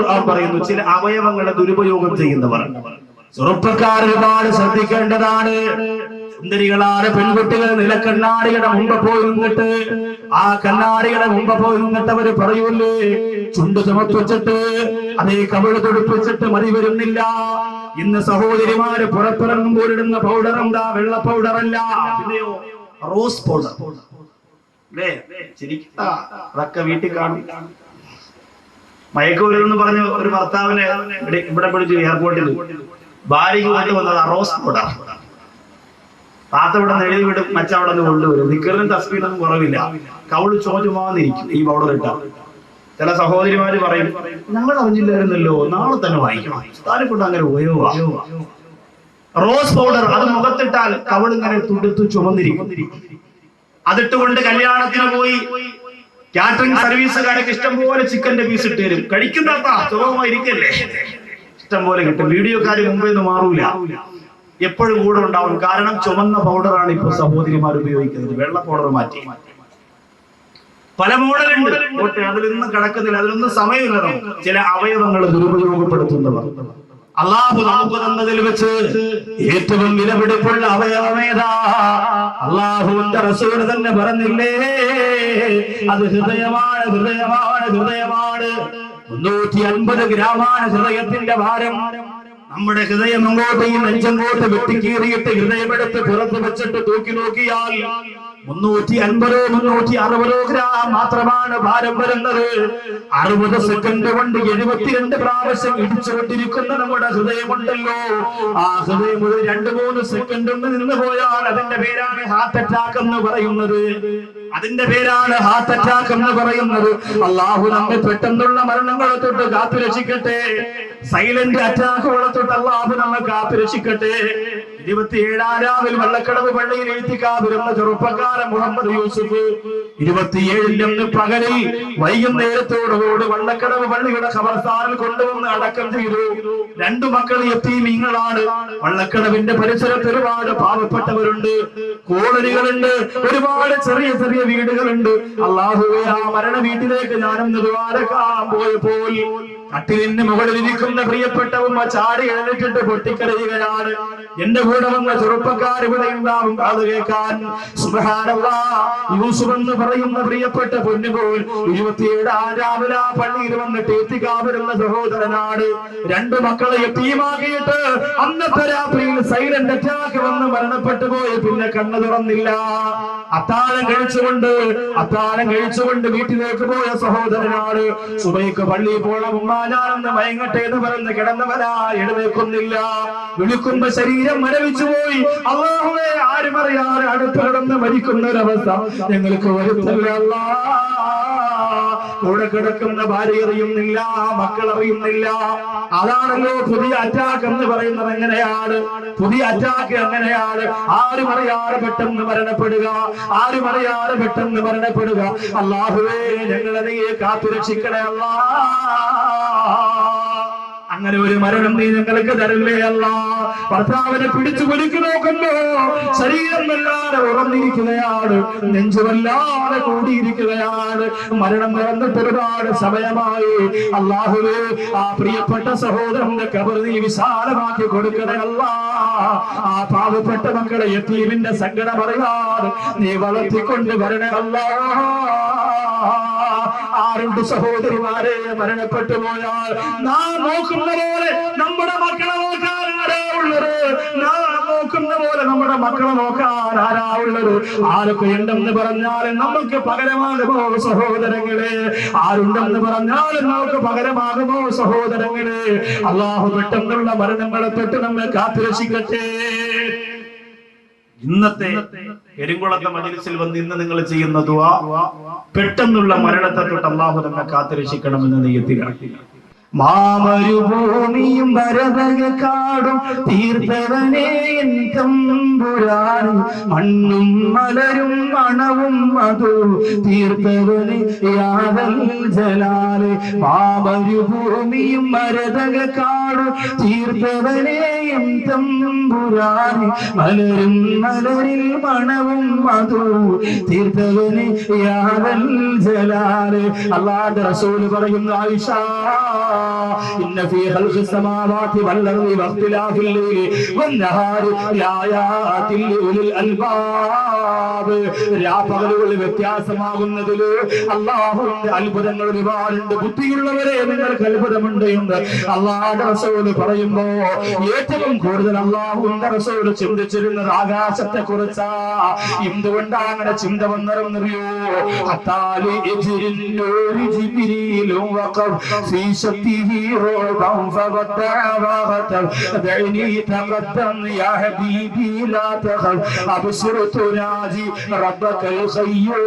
ഖുർആൻ പറയുന്നു, ചില അവയവങ്ങളെ ദുരുപയോഗം ചെയ്യുന്നവർ. ചെറുപ്പക്കാർ ഒരുപാട് ശ്രദ്ധിക്കേണ്ടതാണ്. സുന്ദരികളാണ് പെൺകുട്ടികൾ നിലക്കണ്ണാടിയുടെ മുമ്പ് പോയി നിന്നിട്ട് ആ കണ്ണാടിയുടെ മുമ്പ് പോയി നിന്നിട്ട് അവര് പറയൂല്ലേ, ചുണ്ട് ചുമത്തുവെച്ചിട്ട് അതേ കവിള് തൊടുപ്പിച്ചിട്ട് മതി വരുന്നില്ല. ഇന്ന് സഹോദരിമാര് പുറത്തിറങ്ങുമ്പോൾ ഇടുന്ന പൗഡർ എന്താ? വെള്ള പൗഡർ അല്ല, പിന്നെയോ റോസ് പൗഡർ അല്ലേ? അതൊക്കെ വീട്ടിൽ കാണും. മയക്കുമരുന്ന് പറഞ്ഞ് ഒരു ഭർത്താവിനെ ഇവിടെ പിടിച്ചു എയർപോർട്ടിൽ ഭാര്യയ്ക്ക് കൊണ്ടുവന്നത് റോസ് പൗഡർ. താത്ത ഇവിടെ നിന്ന് എഴുതി വിടും, മച്ച അവിടെ നിന്ന് കൊണ്ടുവരും. നിക്കറിനും തസ്ബീനൊന്നും കുറവില്ല, കവിള് ചോദ്യമാന്നിരിക്കും ഈ പൗഡർ ഇട്ട. ചില സഹോദരിമാര് പറയും, ഞങ്ങൾ അറിഞ്ഞില്ലായിരുന്നല്ലോ, നാളെ തന്നെ വാങ്ങിക്കണം. താനെ കൊണ്ട് അങ്ങനെ ഉപയോഗം. റോസ് പൗഡർ അത് മുഖത്തിട്ടാൽ കവിളിങ്ങനെ തുടുത്തു ചുമന്നിരിക്കും. അതിട്ടുകൊണ്ട് കല്യാണത്തിന് പോയി കാറ്ററിംഗ് സർവീസുകാരൊക്കെ ഇഷ്ടം പോലെ ചിക്കന്റെ പീസ് ഇട്ട് തരും. കഴിക്കുന്ന സുഖമായിരിക്കല്ലേ, ഇഷ്ടം പോലെ കിട്ടും. വീഡിയോക്കാര് മുമ്പേ നിന്ന് മാറൂല, എപ്പോഴും കൂടെ ഉണ്ടാവും. കാരണം ചുമന്ന പൗഡറാണ് ഇപ്പൊ സഹോദരിമാർ ഉപയോഗിക്കുന്നത്. വെള്ള പൗഡർ മാറ്റി പല മോഡലുണ്ട്. അതിലൊന്നും കിടക്കുന്നില്ല, അതിലൊന്നും സമയമില്ല. ചില അവയവങ്ങൾ ദുരുപയോഗപ്പെടുത്തുന്നവർ. അള്ളാഹു നമുക്ക് തന്നതിൽ വെച്ച് ഏറ്റവും വിലപിടിപ്പുള്ള അവയവമേതാ? അള്ളാഹുവിന്റെ റസൂൽ തന്നെ പറഞ്ഞില്ലേ, അത് ഹൃദയമാണ്, ഹൃദയമാണ്, ഹൃദയമാണ്. 350 ഗ്രാമാണ് ഹൃദയത്തിന്റെ ഭാരം. നമ്മുടെ ഹൃദയം അങ്ങോട്ട് നെഞ്ചങ്ങോട്ട് വെട്ടിക്കീറിയിട്ട് ഹൃദയമെടുത്ത് പുറത്ത് വെച്ചിട്ട് തൂക്കി നോക്കിയാൽ 350 360 ഗ്രാം മാത്രമാണ് ഭാരം വരുന്നത്. 60 സെക്കൻഡ് കൊണ്ട് 72 പ്രാവശ്യം ഇടിച്ചുകൊണ്ടിരിക്കുന്ന നമ്മുടെ ഹൃദയമുണ്ടല്ലോ, ആ ഹൃദയം ഒരു 2-3 സെക്കൻഡ് കൊണ്ട് നിന്ന് പോയാൽ അതിന്റെ പേരാണ് ഹാർട്ട് അറ്റാക്ക് എന്ന് പറയുന്നത്. അതിന്റെ പേരാണ് ഹാർട്ട് അറ്റാക്ക് എന്ന് പറയുന്നത്. അള്ളാഹു നമ്മെ പെട്ടെന്നുള്ള മരണങ്ങളെ തൊട്ട് കാത്തു രക്ഷിക്കട്ടെ. സൈലന്റ് അറ്റാക്കുകളെ തൊട്ട് അള്ളാഹു നമ്മെ കാത്തു രക്ഷിക്കട്ടെ. 27-ാം രാവിൽ വള്ളക്കടവ് പള്ളിയിൽ എഴുത്തിക്കാതിരുന്ന ചെറുപ്പക്കാരൻ മുഹമ്മദ് യൂസുഫ് 27-ന് പകലിൽ വൈകുന്നേരത്തോടുകൂടി വള്ളക്കടവ് പള്ളിയുടെ ഖബർസ്ഥാനിൽ കൊണ്ടുവന്ന് അടക്കം ചെയ്തു. 2 മക്കൾ യതീമീങ്ങളാണ്. വള്ളക്കടവിന്റെ പരിസരത്ത് ഒരുപാട് പാവപ്പെട്ടവരുണ്ട്, കോളനികളുണ്ട്, ഒരുപാട് ചെറിയ ചെറിയ വീടുകളുണ്ട്. അല്ലാഹുവേ, ആ മരണ വീട്ടിലേക്ക് ഞാനൊന്ന് ദ്വാരക്കാൻ പോയപ്പോൾ കട്ടിലിന് മുകളിലിരിക്കുന്ന പ്രിയപ്പെട്ട ഉമ്മ ചാടി എഴുന്നേറ്റിട്ട് പൊട്ടിക്കരയുകയാണ്. എന്റെ കൂടെ വന്ന ചെറുപ്പക്കാർ ഇവിടെ ഉണ്ടാവും അത് കേൾക്കാൻ. സുബ്ഹാനല്ലാഹ്, യൂസുഫ് എന്ന് പറയുന്ന പ്രിയപ്പെട്ട പൊന്നുപോൽ 27-ാം രാവിലെ ആ പള്ളിയിൽ വന്നിട്ട് എത്തിക്കാവുന്ന സഹോദരനാണ്. 2 മക്കളെ യതീമാക്കിയിട്ട് അന്നത്തെ രാത്രിയിൽ സൈലന്റ് അറ്റാക്ക് വന്ന് മരണപ്പെട്ടു പോയി. പിന്നെ കണ്ണു തുറന്നില്ല. അത്താഴം കഴിച്ചുകൊണ്ട് വീട്ടിലേക്ക് പോയ സഹോദരനാണ്. സുബൈക്ക് പള്ളിയിൽ പോകണം, ഞാനൊന്ന് മയങ്ങട്ടെ എന്ന് പറഞ്ഞ് കിടന്നവനാ എഴുന്നേൽക്കുന്നില്ല. വിളിക്കുമ്പോ ശരീരം മരവിച്ചു പോയി. അല്ലാഹുവേ, ആരും അറിയാതെ അടുത്ത് കിടന്ന് മരിക്കുന്ന ഒരവസ്ഥ ഞങ്ങൾക്ക് വരുത്തില്ല. അല്ലാഹ്, കൂടെ കിടക്കുന്ന ഭാര്യ അറിയുന്നില്ല, മക്കൾ അറിയുന്നില്ല. അതാണല്ലോ പുതിയ അറ്റാക്ക് എന്ന് പറയുന്നത്. എങ്ങനെയാണ് പുതിയ അറ്റാക്ക്? എങ്ങനെയാണ്? ആരും അറിയാതെ പെട്ടെന്ന് മരണപ്പെടുക, ആരും അറിയാതെ പെട്ടെന്ന് മരണപ്പെടുക. അല്ലാഹുവേ, ഞങ്ങളെ നീ കാത്തു രക്ഷിക്കണേ അല്ലാഹ്. അങ്ങനെ ഒരു മരണം നീ ഞങ്ങൾക്ക് തരില്ലേ അല്ലാഹ്. ഭർത്താവിനെ പിടിച്ചു കുലുക്കി നോക്കുമ്പോ ശരീരം വല്ലാതെ ഉറന്നിരിക്കുകയാണ്, നെഞ്ചുവല്ലാതെ കൂടിയിരിക്കുകയാണ്. മരണം നടന്നിട്ട് ഒരുപാട് സമയമായി. അല്ലാഹുവേ, ആ പ്രിയപ്പെട്ട സഹോദരന്റെ ഖബർ നീ വിശാലമാക്കി കൊടുക്കണേ അല്ലാഹ്. ആ പാവപ്പെട്ട മക്കളെ യതീമിന്റെ സങ്കടം അറിയാതെ നീ വളർത്തിക്കൊണ്ട് വരണേ അല്ലാഹ്. 6 സഹോദരിമാരെ മരണപ്പെട്ടു പോയാൽ നാം നോക്കുന്ന പോലെ നമ്മുടെ മക്കളെ നോക്കാൻ ആരാ ഉള്ളത്? നാം നോക്കുന്ന പോലെ നമ്മുടെ മക്കളെ നോക്കാൻ ആരാ ഉള്ളത്? ആരൊക്കെ ഉണ്ടെന്ന് പറഞ്ഞാൽ നമുക്ക് പകരമാകുമോ സഹോദരങ്ങളെ? ആരുണ്ടെന്ന് പറഞ്ഞാൽ നമുക്ക് പകരമാകുമോ സഹോദരങ്ങളെ? അല്ലാഹു പെട്ടെന്നുള്ള മരണങ്ങളെ തൊട്ട് നമ്മെ കാത്തുരക്ഷിക്കട്ടെ. ഇന്നത്തെ എരിങ്കുളത്തെ മജ്‌ലിസിൽ വന്ന് ഇന്ന് നിങ്ങൾ ചെയ്യുന്ന ദുആ, പെട്ടെന്നുള്ള മരണത്തെ തൊട്ട് അല്ലാഹു നമ്മെ കാത്തുരക്ഷിക്കണമെന്ന് നിയത്തിലാണ്. മാമരുഭൂമിയും ഭരതകാടും തീർത്തവനേ എൻ തമ്പുരാൻ, മണ്ണും മലരും മണവും മധു തീർത്തവനേ യാദൽ ജലാല്. മാമരുഭൂമിയും ഭരതകാടും തീർത്തവനേ എൻ തമ്പുരാൻ, മലരും മലരിൽ മണവും മധു തീർത്തവനേ യാദൽ ജലാല്. അല്ലാഹുവിന്റെ റസൂൽ പറയുന്നു, ആയിഷ ഇന്ന ഫീ ഖൽഖിസ് സമാവാതി വൽ അർളി വഖ്തിലാഫിൽ ലൈലി വന്നഹാരി ലആയാതിൽ ലിഉലിൽ അൽബാബ്. രാപകലുകൾ വ്യത്യാസമാകുന്നതിൽ അല്ലാഹുവിന്റെ അത്ഭുതങ്ങൾ ഒരുപാടുണ്ട്. ബുദ്ധിയുള്ളവരെ നിങ്ങൾക്ക് അത്ഭുതമുണ്ട് എന്ന് അല്ലാഹുവിന്റെ റസൂൽ പറയുമ്പോ ഏറ്റവും കൂടുതൽ അല്ലാഹുവിന്റെ റസൂൽ ചിന്തിച്ചിരുന്നത് ആകാശത്തെ കുറിച്ചാ. എന്തുകൊണ്ടാണ് അങ്ങനെ ചിന്ത വന്നറിയോ? അത്താലി ജിരിന്നൂരി ജിബ്രീലും വഖഫ് ഫീ ശത്തിഹി റൂബൻ ഫഖദ്ദഅവഖത ദഅനി തഖദ്ദം യാ ഹബീബി ലാ തഖഫ് അബ്ശിർ തുനാജി റബ്ബകൽ ഖയ്യൂം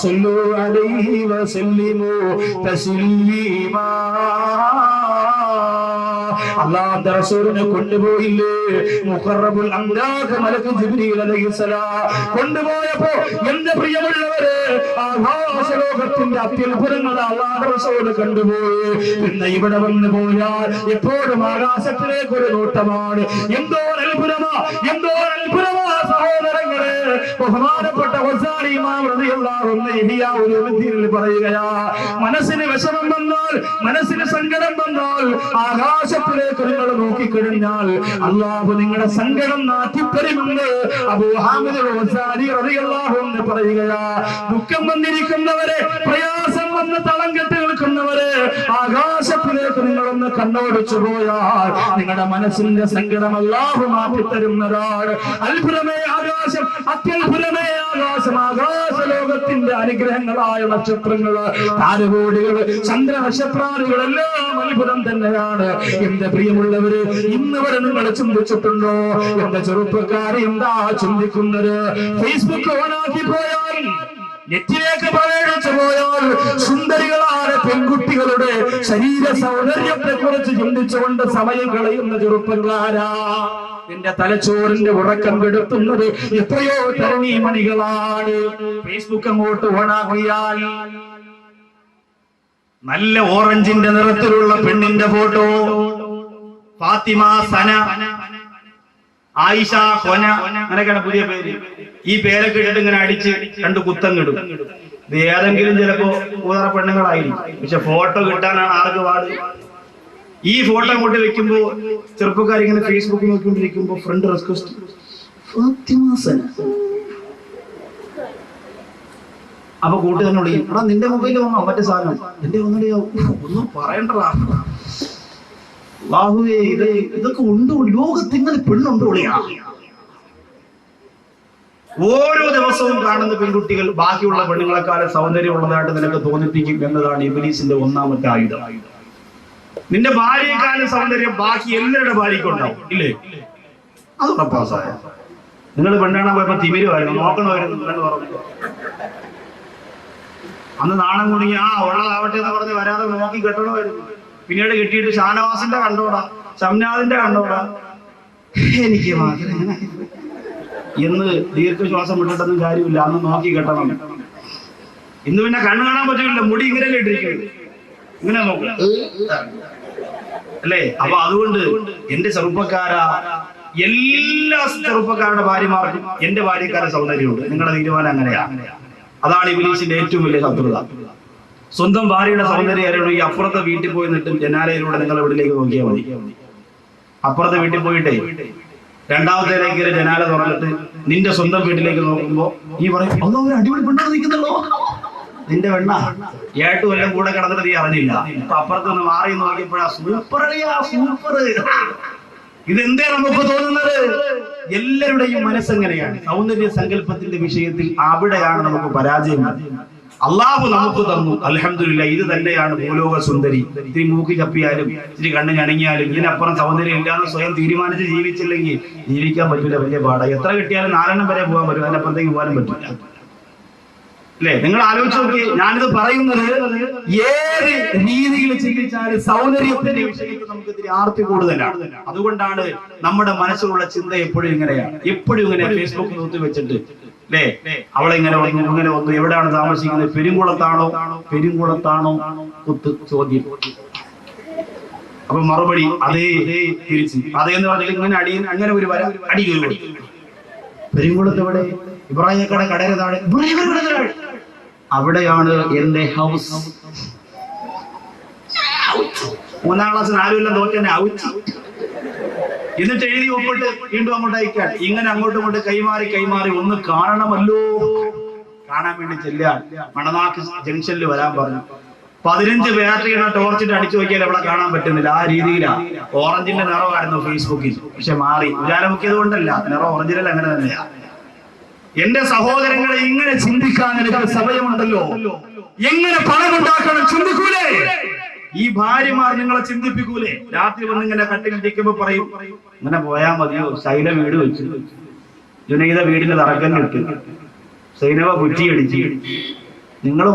സല്ലു അലൈഹി വസല്ലിമു തസ്ലീമാ. അല്ലാഹുവിന്റെ റസൂലിനെ കൊണ്ടുപോയില്ലേ മുഖറബുൽ അംലാഖ് മലക്ക് ജിബ്രീൽ അലൈഹിസ്സലാം കൊണ്ടുപോയപ്പോ എന്റെ പ്രിയമുള്ളവരെ ആകാശലോകത്തിന്റെ അത്യുത്ഭുതങ്ങൾ അല്ലാഹുവിന്റെ റസൂൽ കണ്ടുപോയി. പിന്നെ ഇവിടെ വന്നു പോയാൽ എപ്പോഴും ആകാശത്തിലേക്ക് ഒരു നോട്ടമാണ്. എന്തോ അത്ഭുതമാ, എന്തോ അത്ഭുതമാ സഹോദരങ്ങളെ. ബഹുമാനപ്പെട്ട ഗസാലി ഇമാം റളിയല്ലാഹു അൻഹു ഇഹ്യാ ഉലൂമുദ്ദീനിൽ പറയുകയാ, മനസ്സിന് വിഷമം വന്നാൽ, മനസ്സിന് സങ്കടം വന്നാൽ ആകാശത്തിലേക്ക് നിങ്ങൾ നോക്കിക്കഴിഞ്ഞാൽ അല്ലാഹു നിങ്ങളുടെ സങ്കടം നാട്ടിത്തരുമെന്ന് അബൂ ഹാമിദ് ഗസാലി റളിയല്ലാഹു അൻഹു പറയുകയാ. ദുഃഖം വന്നിരിക്കുന്നവരെ, പ്രയാസം വന്ന് തളം കെട്ടി നിൽക്കുന്നവരെ ആകാശത്തിലേക്ക് നിങ്ങളൊന്ന് കണ്ണോടിച്ചു പോയാൽ നിങ്ങളുടെ മനസ്സിന്റെ സങ്കടം അല്ലാഹു മാറ്റിത്തരുന്നതാണ്. അത്ഭുതമേ ആകാശം, അത്യത്ഭുതമേ ആകാശം. ആകാശലോകത്തിന്റെ അനുഗ്രഹങ്ങളായ നക്ഷത്രങ്ങള്, താരകോടികള്, ചന്ദ്രനക്ഷത്രാദികളെല്ലാം അത്ഭുതം തന്നെയാണ്. എന്റെ പ്രിയമുള്ളവര്, ഇന്ന് വരെ നിങ്ങൾ ചിന്തിച്ചിട്ടുണ്ടോ? എന്റെ ചെറുപ്പക്കാരെ എന്താ ചിന്തിക്കുന്നത്? ഫേസ്ബുക്ക് ഓണാക്കി പോയാൽ, നെറ്റിലേക്ക് പ്രവേശിച്ചു പോയാൽ സുന്ദരികളായ പെൺകുട്ടികളുടെ ശരീര സൗന്ദര്യത്തെ കുറിച്ച് ചിന്തിച്ചുകൊണ്ട് സമയം കളയുന്ന ചെറുപ്പക്കാരാ. എന്റെ തലച്ചോറിന്റെ ഉറക്കം കെടുത്തുന്നത് എത്രയോ തരുണീമണികളാണ്. ഫേസ്ബുക്ക് അങ്ങോട്ട് ഓണാക്കിയാൽ നല്ല ഓറഞ്ചിന്റെ നിറത്തിലുള്ള പെണ്ണിന്റെ ഫോട്ടോ, ഫാത്തിമ, സന, ആയിഷ, ഹൊന, അങ്ങനെയൊക്കെയാണ് പുതിയ പേര്. ഈ പേരൊക്കെ ഇട്ടിട്ട് ഇങ്ങനെ അടിച്ച് രണ്ട് കുത്തങ്ങിടും. ഇത് ഏതെങ്കിലും ചിലപ്പോ മൂന്നര പെണ്ണുങ്ങളായിരിക്കും. പക്ഷെ ഫോട്ടോ കിട്ടാനാണ് ആർക്ക് പാട്. ഈ ഫോട്ടോ അങ്ങോട്ട് വെക്കുമ്പോ ചെറുപ്പക്കാരിങ്ങനെ ഫേസ്ബുക്കിൽ നോക്കിക്കൊണ്ടിരിക്കുമ്പോ ഫ്രണ്ട് റിക്വസ്റ്റ് ഫാത്തിമ, സന. അപ്പൊ കൂട്ടുകാരനോട് എടാ നിന്റെ മൊബൈലിൽ വന്നോ മറ്റേ സാധനം, എന്റെ ഒന്നടിയോ ഒന്നും പറയണ്ടടാ. അല്ലാഹുവേ, ഇതൊക്കെ ഉണ്ടോ? ലോകത്ത് ഇങ്ങനെ പെണ്ണുണ്ടോ? ഓരോ ദിവസവും കാണുന്ന പെൺകുട്ടികൾ ബാക്കിയുള്ള പെണ്ണുങ്ങളെക്കാളും സൗന്ദര്യമുള്ളതായിട്ട് നിനക്ക് തോന്നിപ്പിക്കും എന്നതാണ് ഇബ്ലീസിന്റെ ഒന്നാമത്തെ ആയുധം. നിന്റെ ഭാര്യയെക്കാളും സൗന്ദര്യം ബാക്കി എല്ലാവരുടെ ഭാര്യയ്ക്കുണ്ടാവും, ഇല്ലേ? അത് ഉറപ്പാസായ. നിങ്ങൾ പെണ്ണാണാൻ പോയപ്പോ തിമിരുമായിരുന്നു, നോക്കണമായിരുന്നു എന്ന് പറഞ്ഞു. അന്ന് നാണം കുടുങ്ങി ഉള്ളതാവട്ടെ എന്ന് പറഞ്ഞ് വരാതെ നോക്കി കെട്ടണമായിരുന്നു. പിന്നീട് കെട്ടിയിട്ട് ഷാനവാസിന്റെ കണ്ടോടാ, ഷംനാദിന്റെ കണ്ടോടാ, എനിക്ക് മാത്രം എന്ന് ദീർഘശ്വാസം വിട്ടിട്ടൊന്നും കാര്യമില്ല. അന്ന് നോക്കി കെട്ടണം. ഇന്ന് പിന്നെ കണ്ണു കാണാൻ പറ്റില്ല, മുടി ഇങ്ങനെ ഇട്ടിരിക്കുന്നത്, ഇങ്ങനെ നോക്കുക അല്ലേ? അപ്പൊ അതുകൊണ്ട് എന്റെ ചെറുപ്പക്കാരാ, എല്ലാ ചെറുപ്പക്കാരുടെ ഭാര്യമാർക്കും എന്റെ ഭാര്യക്കാരുടെ സൗന്ദര്യമുണ്ട്. നിങ്ങളുടെ തീരുമാനം അങ്ങനെയാ. അതാണ് ഇബ്ലീസിന്റെ ഏറ്റവും വലിയ ശത്രുത. സ്വന്തം ഭാര്യയുടെ സൗന്ദര്യം അറിയണമെങ്കിൽ അപ്പുറത്തെ വീട്ടിൽ പോയി നിന്നിട്ട് ജനാലയിലൂടെ നിങ്ങൾ എവിടേക്ക് നോക്കിയാൽ മതി. അപ്പുറത്തെ വീട്ടിൽ പോയിട്ടേ രണ്ടാമത്തേലേക്ക് ജനാല തുറന്നിട്ട് നിന്റെ സ്വന്തം വീട്ടിലേക്ക് നോക്കുമ്പോ നീ പറയും, ഒന്നോ ഒരു അടിപൊളി പെണ്ണോട് നിൽക്കുന്നല്ലോ, നിന്റെ വെണ്ണ ഏട്ടു എല്ലാം കൂടെ കിടന്നിട്ട് നീ അറിഞ്ഞില്ല. ഇപ്പൊ അപ്പുറത്തൊന്ന് മാറി നോക്കിയപ്പോഴാ സൂപ്പർ സൂപ്പർ. ഇതെന്തേ നമുക്ക് തോന്നുന്നത്? എല്ലാവരുടെയും മനസ്സെങ്ങനെയാണ് സൗന്ദര്യ സങ്കല്പത്തിന്റെ വിഷയത്തിൽ. അവിടെയാണ് നമുക്ക് പരാജയം. അള്ളാഹു നമുക്ക് തന്നു, അൽഹംദുലില്ലാഹ്. ഇത് തന്നെയാണ് ഭൂലോക സുന്ദരി. ഇത്തിരി മൂക്കി ചപ്പിയാലും ഇത്തിരി കണ്ണ് ഞണങ്ങിയാലും ഇതിനപ്പുറം സൗന്ദര്യം ഇല്ലാന്ന് സ്വയം തീരുമാനിച്ച് ജീവിച്ചില്ലെങ്കിൽ ജീവിക്കാൻ പറ്റില്ല, വലിയ പാടാ. എത്ര കിട്ടിയാലും 4 വരെ പോകാൻ പറ്റും, അതിനപ്പുറത്തേക്ക് പോകാനും പറ്റില്ല, അല്ലേ? നിങ്ങൾ ആലോചിച്ച് നോക്കി. ഞാനിത് പറയുന്നത് ഏത് രീതിയിൽ ചിന്തിച്ചാലും സൗന്ദര്യത്തിന്റെ വിഷയത്തിൽ നമുക്ക് ഇത്തിരി ആർത്തി കൂടുതലാണ്. അതുകൊണ്ടാണ് നമ്മുടെ മനസ്സിലുള്ള ചിന്ത എപ്പോഴും ഇങ്ങനെയാണ്, എപ്പോഴും ഇങ്ങനെ ഫേസ്ബുക്ക് നോക്കി വെച്ചിട്ട്, അല്ലേ? അവളെ ഇങ്ങനെ വന്നു, ഇങ്ങനെ വന്നു, എവിടെയാണ് താമസിക്കുന്നത്, പെരുങ്കുളത്താണോ കുത്ത് ചോദ്യം. അപ്പൊ മറുപടി അതേ, തിരിച്ച് അതേന്ന് പറഞ്ഞാൽ ഇങ്ങനെ അങ്ങനെ ഒരു വര അടി കയറി. പെരുങ്കുളത്ത് എവിടെ? ഇബ്രാഹിം കടയുടെ താഴെ. അവിടെയാണ് എന്റെ ഹൗസ്. 3-ാം ക്ലാസ് 4 കൊല്ലം തോറ്റനെ ഔച്ച്. എന്നിട്ട് എഴുതി ഒപ്പിട്ട് വീണ്ടും അങ്ങോട്ട് അയക്കാൻ. ഇങ്ങനെ അങ്ങോട്ടും ഇങ്ങോട്ട് കൈമാറി ഒന്ന് കാണണമല്ലോ. കാണാൻ വേണ്ടി ചെല്ലാൻ മണനാക്ക് ജംഗ്ഷനിൽ വരാൻ പറഞ്ഞു. 15 ബാറ്ററിയുടെ ടോർച്ചിട്ട് അടിച്ചു നോക്കിയാൽ അവിടെ കാണാൻ പറ്റുന്നില്ല. ആ രീതിയിലാണ്. ഓറഞ്ചിന്റെ നിറമായിരുന്നു ഫേസ്ബുക്കിൽ, പക്ഷെ മാറി. വിചാരമുക്കിയത് കൊണ്ടല്ല, നിറം ഒറിജിനൽ അങ്ങനെ തന്നെയാ. എന്റെ സഹോദരങ്ങളെ, ഇങ്ങനെ ചിന്തിക്കാൻ എനിക്ക് സമയമുണ്ടല്ലോ. എങ്ങനെ പണം ഉണ്ടാക്കണം ചിന്തിക്കൂലേ? ഈ ഭാര്യമാർ നിങ്ങളെ ചിന്തിപ്പിക്കൂലേ? രാത്രി വന്ന് ഇങ്ങനെ കട്ടിലിരിക്കുമ്പോ പറയും, ഇങ്ങനെ പോയാൽ മതിയോ, ശൈല വീട് വെച്ചു, ജുനൈദ വീടിന്റെ തറക്കല്ലിട്ട്, സൈനവ കുറ്റിയടിച്ച്, നിങ്ങൾ